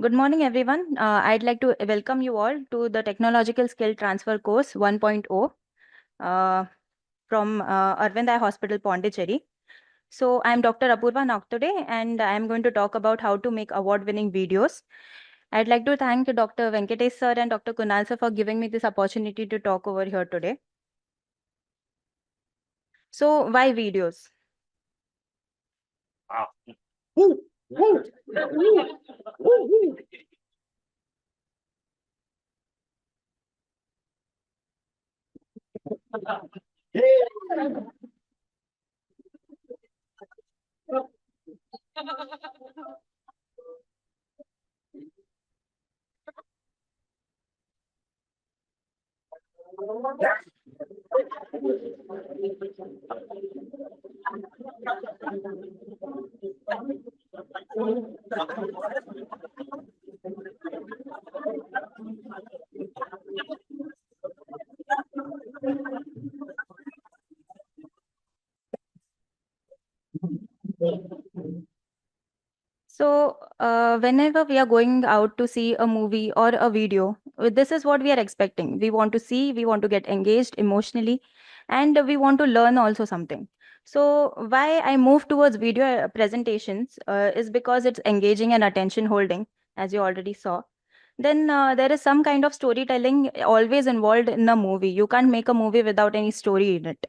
Good morning, everyone. I'd like to welcome you all to the Technological Skill Transfer Course 1.0 uh, from Arvind Eye Hospital, Pondicherry. So I'm Dr. Apurva Nagtode, and I'm going to talk about how to make award-winning videos. I'd like to thank Dr. Venkatesh sir and Dr. Kunal sir for giving me this opportunity to talk over here today. So why videos? So, whenever we are going out to see a movie or a video, this is what we are expecting. We want to see, we want to get engaged emotionally, and we want to learn also something. So, why I move towards video presentations is because it's engaging and attention holding, as you already saw. Then there is some kind of storytelling always involved in a movie. You can't make a movie without any story in it.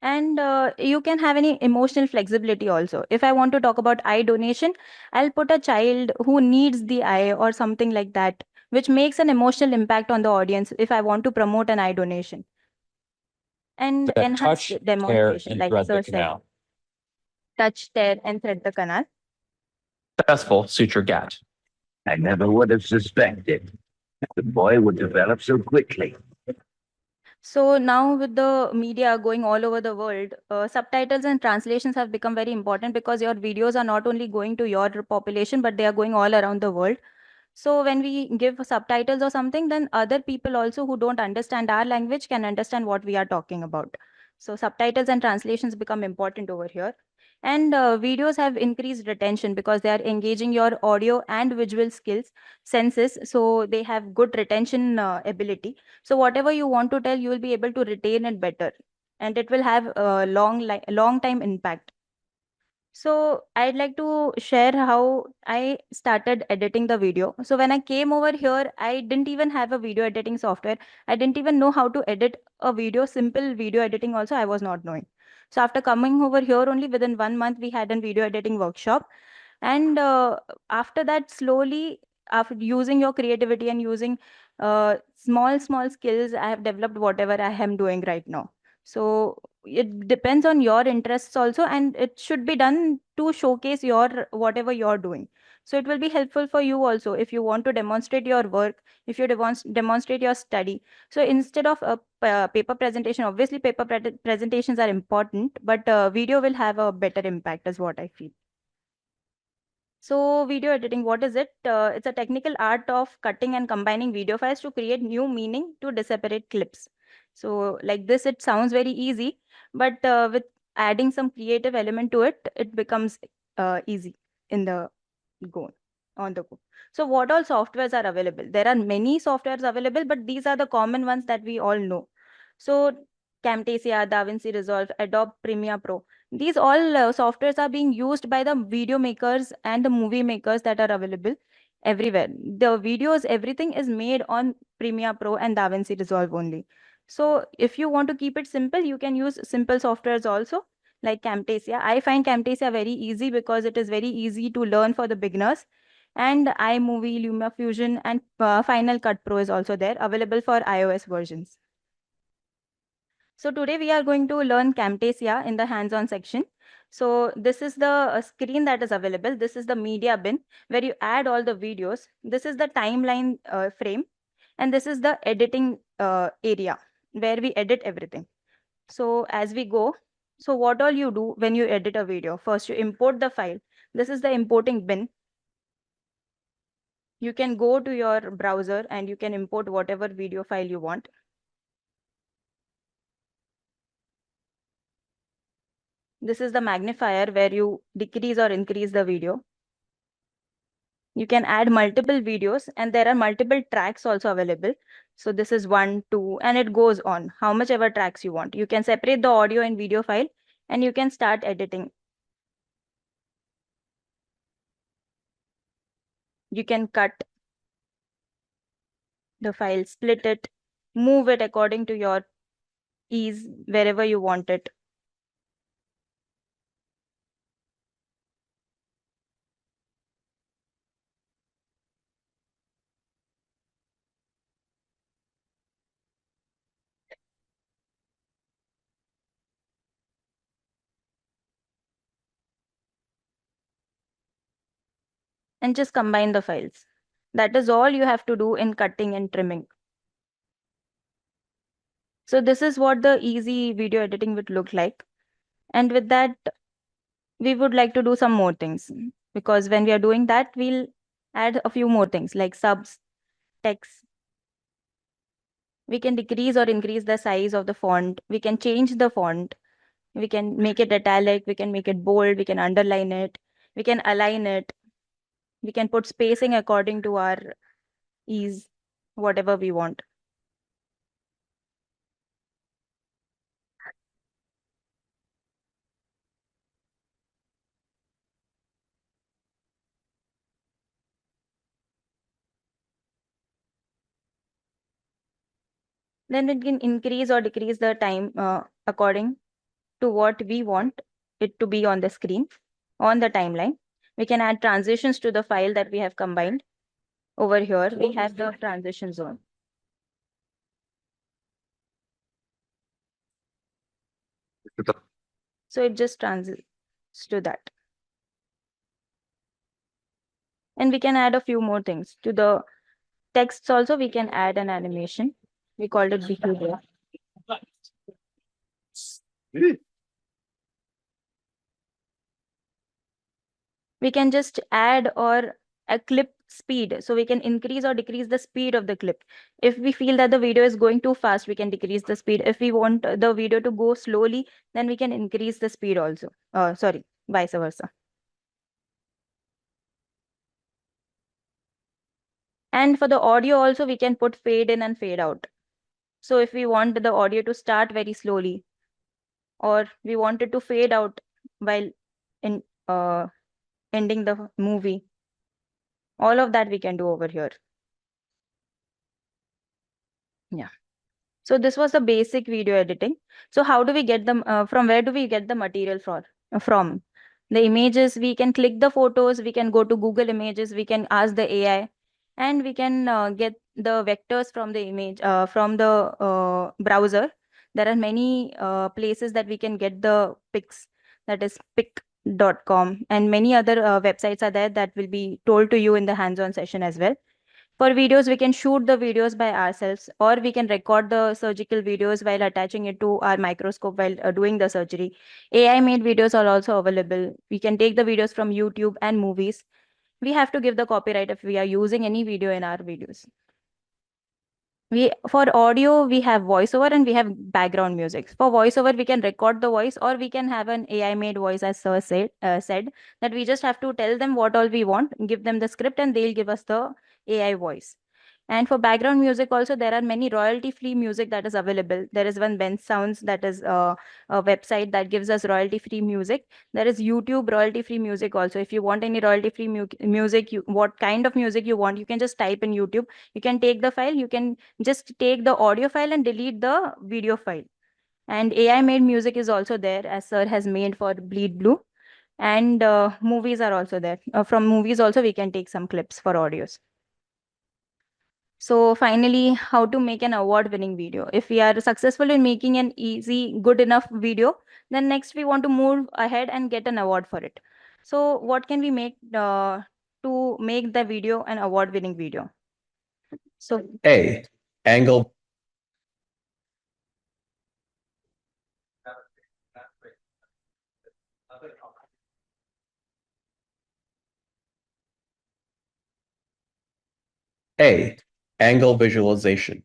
And you can have any emotional flexibility also. If I want to talk about eye donation, I'll put a child who needs the eye or something like that, which makes an emotional impact on the audience if I want to promote an eye donation. And That enhanced touch, tear, demonstration, and like thread the sir said, canal. touch, tear, and thread the canal. Successful suture gat. I never would have suspected the boy would develop so quickly. So now with the media going all over the world, subtitles and translations have become very important because your videos are not only going to your population, but they are going all around the world. So when we give subtitles or something, then other people also who don't understand our language can understand what we are talking about. So subtitles and translations become important over here. And videos have increased retention because they are engaging your audio and visual skills, senses. So they have good retention ability. So whatever you want to tell, you will be able to retain it better. And it will have a long time impact. So I'd like to share how I started editing the video. So when I came over here, I didn't even have a video editing software. I didn't even know how to edit a video, simple video editing also I was not knowing. So after coming over here only within 1 month, we had a video editing workshop. And after that, slowly, after using your creativity and using small skills, I have developed whatever I am doing right now. So it depends on your interests also, and it should be done to showcase your whatever you're doing. So it will be helpful for you also if you want to demonstrate your work, if you demonstrate your study. So instead of a paper presentation, obviously presentations are important, but video will have a better impact, is what I feel. So video editing, what is it? It's a technical art of cutting and combining video files to create new meaning to separate clips. So like this, it sounds very easy, but with adding some creative element to it, it becomes easy in the go on the go. So what all softwares are available? There are many softwares available, but these are the common ones that we all know. So Camtasia, DaVinci Resolve, Adobe Premiere Pro. These all softwares are being used by the video makers and the movie makers that are available everywhere. The videos, everything is made on Premiere Pro and DaVinci Resolve only. So if you want to keep it simple, you can use simple softwares also like Camtasia. I find Camtasia very easy because it is very easy to learn for the beginners. And iMovie, LumaFusion, and Final Cut Pro is also there, available for iOS versions. So today we are going to learn Camtasia in the hands-on section. So this is the screen that is available. This is the media bin where you add all the videos. This is the timeline frame, and this is the editing area where we edit everything. So as we go, so what all you do when you edit a video? First, you import the file. This is the importing bin. You can go to your browser and you can import whatever video file you want. This is the magnifier where you decrease or increase the video. You can add multiple videos, and there are multiple tracks also available. So this is 1, 2, and it goes on, how much ever tracks you want. You can separate the audio and video file, and you can start editing. You can cut the file, split it, move it according to your ease, wherever you want it. And just combine the files. That is all you have to do in cutting and trimming. So this is what the easy video editing would look like. And with that, we would like to do some more things, because when we are doing that, we'll add a few more things like subs, text. We can decrease or increase the size of the font. We can change the font. We can make it italic. We can make it bold. We can underline it. We can align it. We can put spacing according to our ease, whatever we want. Then we can increase or decrease the time according to what we want it to be on the screen, on the timeline. We can add transitions to the file that we have combined. Over here, we have the transition zone. So it just transits to that. And we can add a few more things. To the texts also, we can add an animation. We called it behavior. We can just add or a clip speed. So we can increase or decrease the speed of the clip. If we feel that the video is going too fast, we can decrease the speed. If we want the video to go slowly, then we can increase the speed also. Sorry, vice versa. And for the audio also, we can put fade in and fade out. So if we want the audio to start very slowly, or we want it to fade out while in ending the movie, all of that we can do over here. Yeah. So this was the basic video editing. So how do we get them from where do we get the material from? The images, we can click the photos, we can go to Google Images, we can ask the AI, and we can get the vectors from the image from the browser. There are many places that we can get the pics, that is pic.com, and many other websites are there that will be told to you in the hands-on session as well. For videos, we can shoot the videos by ourselves, or we can record the surgical videos while attaching it to our microscope while doing the surgery. AI made videos are also available. We can take the videos from YouTube and movies. We have to give the copyright if we are using any video in our videos. For audio, we have voiceover and we have background music. For voiceover, we can record the voice, or we can have an AI made voice, as Sir said that we just have to tell them what all we want, give them the script, and they'll give us the AI voice. And for background music also, there are many royalty-free music that is available. There is one Ben Sounds, that is a website that gives us royalty-free music. There is YouTube royalty-free music also. If you want any royalty-free music, what kind of music you want, you can just type in YouTube. You can take the file, you can just take the audio file and delete the video file. And AI made music is also there, as Sir has made for Bleed Blue. And movies are also there. From movies also, we can take some clips for audios. So finally, how to make an award-winning video. If we are successful in making an easy, good enough video, then next we want to move ahead and get an award for it. So what can we make to make the video an award-winning video? So A. Angle. A. Angle visualization.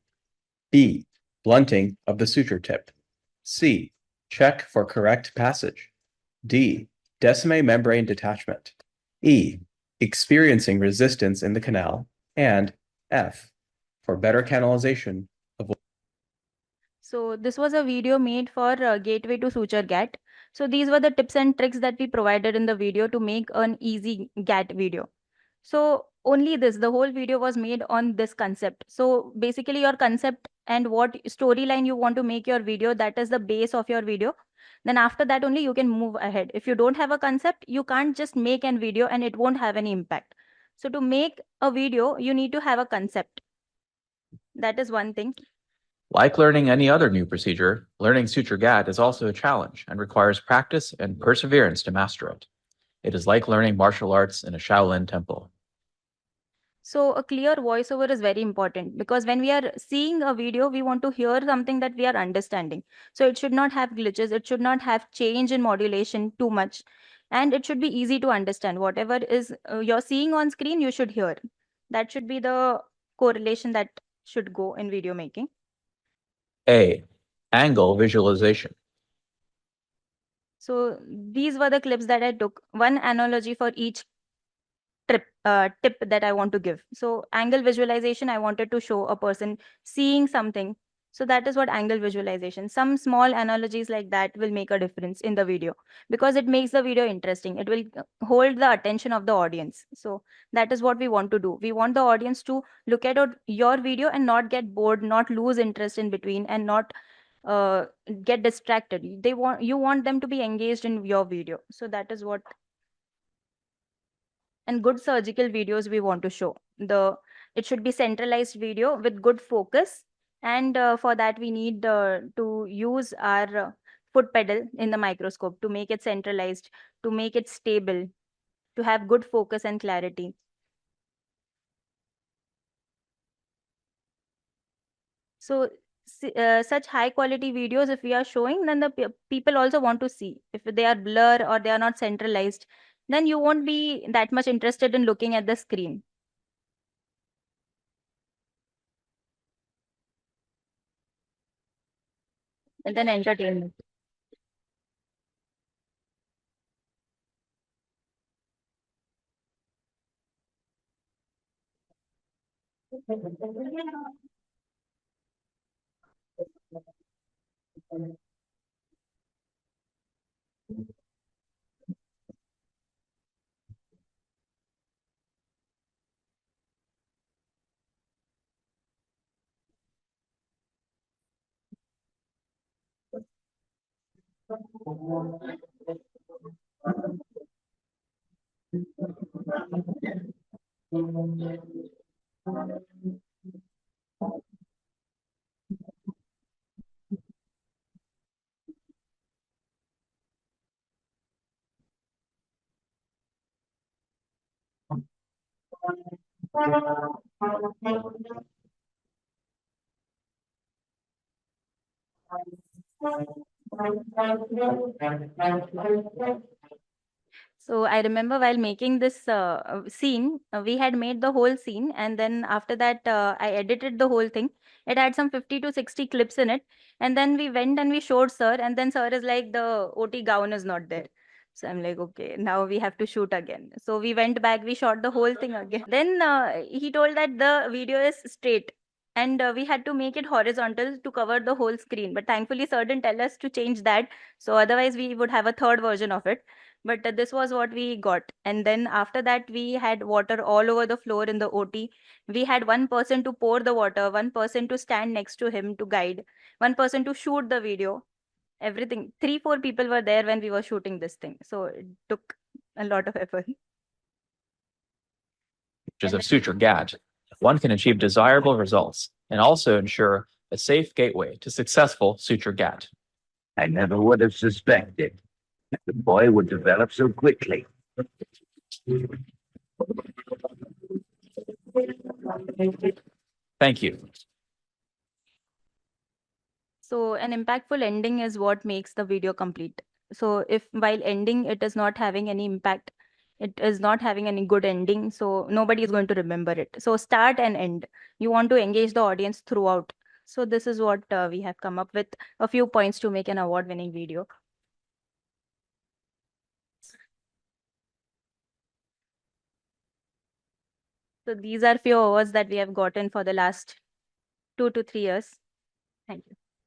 B. Blunting of the suture tip. C. Check for correct passage. D. Decime membrane detachment. E. experiencing resistance in the canal, and F, for better canalization of. So this was a video made for Gateway to Suture GAT. So these were the tips and tricks that we provided in the video to make an easy GAT video. So only this, the whole video was made on this concept. So basically your concept and what storyline you want to make your video, that is the base of your video. Then after that only you can move ahead. If you don't have a concept, you can't just make an video and it won't have any impact. So to make a video, you need to have a concept. That is one thing. Like learning any other new procedure, learning suture GAT is also a challenge and requires practice and perseverance to master it. It is like learning martial arts in a Shaolin temple. So a clear voiceover is very important because when we are seeing a video, we want to hear something that we are understanding. So it should not have glitches. It should not have change in modulation too much. And it should be easy to understand. Whatever is you're seeing on screen, you should hear. That should be the correlation that should go in video making. A. Angle visualization. So these were the clips that I took. One analogy for each tip that I want to give. So angle visualization, I wanted to show a person seeing something. So that is what angle visualization. Some small analogies like that will make a difference in the video because it makes the video interesting. It will hold the attention of the audience. So that is what we want to do. We want the audience to look at your video and not get bored, not lose interest in between, and not get distracted. You want them to be engaged in your video. So that is what. And good surgical videos we want to show. It should be centralized video with good focus, and for that we need to use our foot pedal in the microscope to make it centralized, to make it stable, to have good focus and clarity. So such high quality videos if we are showing, then the people also want to see. If they are blur or they are not centralized, then you won't be that much interested in looking at the screen. And then entertainment. So I remember while making this scene, we had made the whole scene, and then after that, I edited the whole thing. It had some 50 to 60 clips in it, and then we went and we showed sir, and then sir is like, the OT gown is not there. So I'm like, okay, now we have to shoot again. So we went back, we shot the whole thing again. Then he told that the video is straight, and we had to make it horizontal to cover the whole screen. But thankfully, sir didn't tell us to change that. So otherwise, we would have a third version of it. But this was what we got. And then after that, we had water all over the floor in the OT. We had one person to pour the water, one person to stand next to him to guide, one person to shoot the video. Everything. 3, 4 people were there when we were shooting this thing. So it took a lot of effort. Features of suture GAT, one can achieve desirable results and also ensure a safe gateway to successful suture GAT. I never would have suspected the boy would develop so quickly. Thank you. So an impactful ending is what makes the video complete. So if while ending, it is not having any impact, it is not having any good ending, so nobody is going to remember it. So start and end. You want to engage the audience throughout. So this is what we have come up with a few points to make an award-winning video. So these are few awards that we have gotten for the last 2 to 3 years. Thank you.